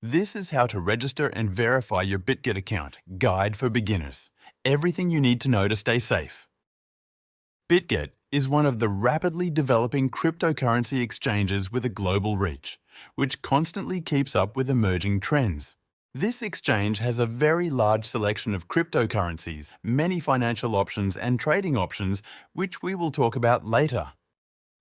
This is how to register and verify your Bitget account, Guide for Beginners. Everything you need to know to stay safe. Bitget is one of the rapidly developing cryptocurrency exchanges with a global reach, which constantly keeps up with emerging trends. This exchange has a very large selection of cryptocurrencies, many financial options and trading options, which we will talk about later.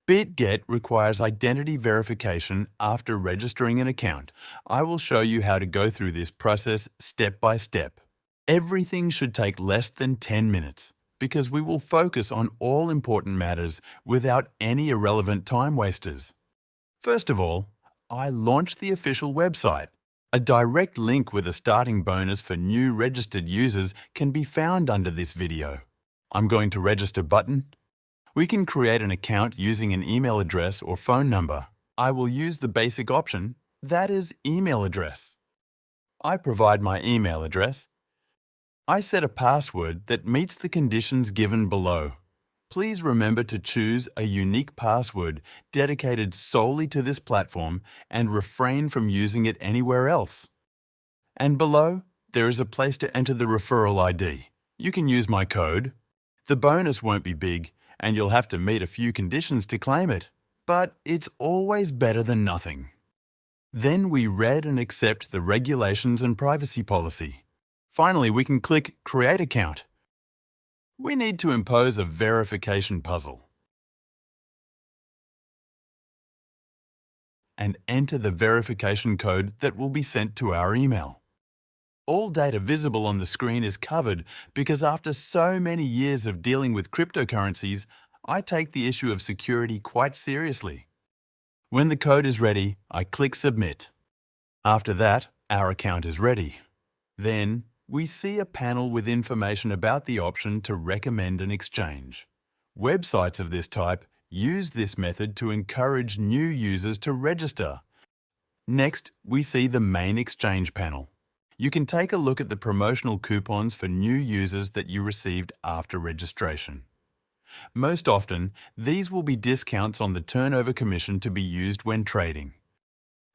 Bitget requires identity verification after registering an account. I will show you how to go through this process step by step. Everything should take less than 10 minutes because we will focus on all important matters without any irrelevant time wasters. First of all, I launched the official website. A direct link with a starting bonus for new registered users can be found under this video. I'm going to register button. We can create an account using an email address or phone number. I will use the basic option, that is email address. I provide my email address. I set a password that meets the conditions given below. Please remember to choose a unique password dedicated solely to this platform and refrain from using it anywhere else. And below, there is a place to enter the referral ID. You can use my code. The bonus won't be big, and you'll have to meet a few conditions to claim it, but it's always better than nothing. Then we read and accept the regulations and privacy policy. Finally, we can click Create Account. We need to impose a verification puzzle and enter the verification code that will be sent to our email. All data visible on the screen is covered because after so many years of dealing with cryptocurrencies, I take the issue of security quite seriously. When the code is ready, I click Submit. After that, our account is ready. Then, we see a panel with information about the option to recommend an exchange. Websites of this type use this method to encourage new users to register. Next, we see the main exchange panel. You can take a look at the promotional coupons for new users that you received after registration. Most often, these will be discounts on the turnover commission to be used when trading.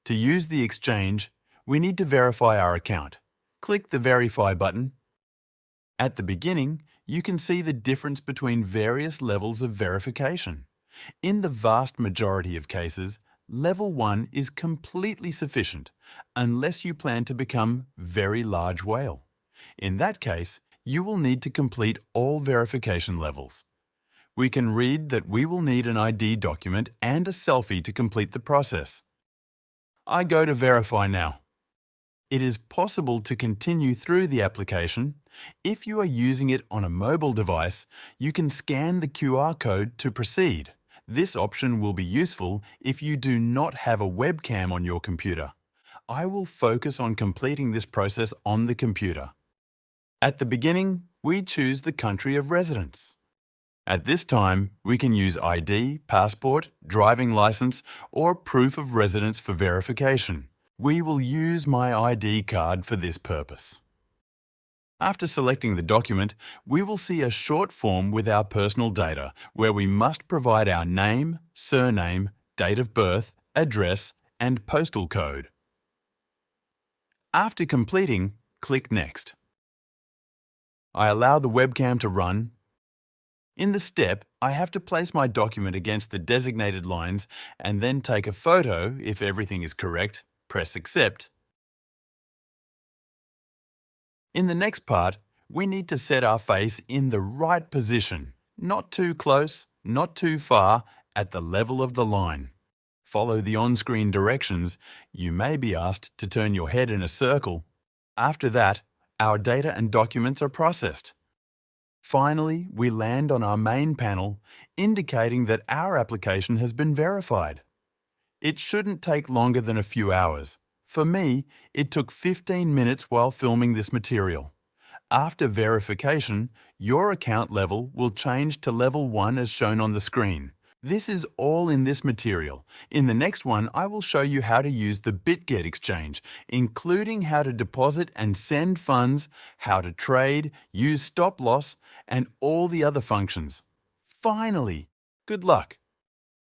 To use the exchange, we need to verify our account. Click the Verify button. At the beginning, you can see the difference between various levels of verification. In the vast majority of cases, Level 1 is completely sufficient, unless you plan to become very large whale. In that case, you will need to complete all verification levels. We can read that we will need an ID document and a selfie to complete the process. I go to Verify now. It is possible to continue through the application. If you are using it on a mobile device, you can scan the QR code to proceed. This option will be useful if you do not have a webcam on your computer. I will focus on completing this process on the computer. At the beginning, we choose the country of residence. At this time, we can use ID, passport, driving license, or proof of residence for verification. We will use my ID card for this purpose. After selecting the document, we will see a short form with our personal data where we must provide our name, surname, date of birth, address, and postal code. After completing, click Next. I allow the webcam to run. In the step, I have to place my document against the designated lines and then take a photo if everything is correct. Press Accept. In the next part, we need to set our face in the right position, not too close, not too far, at the level of the line. Follow the on-screen directions. You may be asked to turn your head in a circle. After that, our data and documents are processed. Finally, we land on our main panel, indicating that our application has been verified. It shouldn't take longer than a few hours. For me, it took 15 minutes while filming this material. After verification, your account level will change to Level 1 as shown on the screen. This is all in this material. In the next one, I will show you how to use the Bitget exchange, including how to deposit and send funds, how to trade, use stop loss, and all the other functions. Finally, good luck!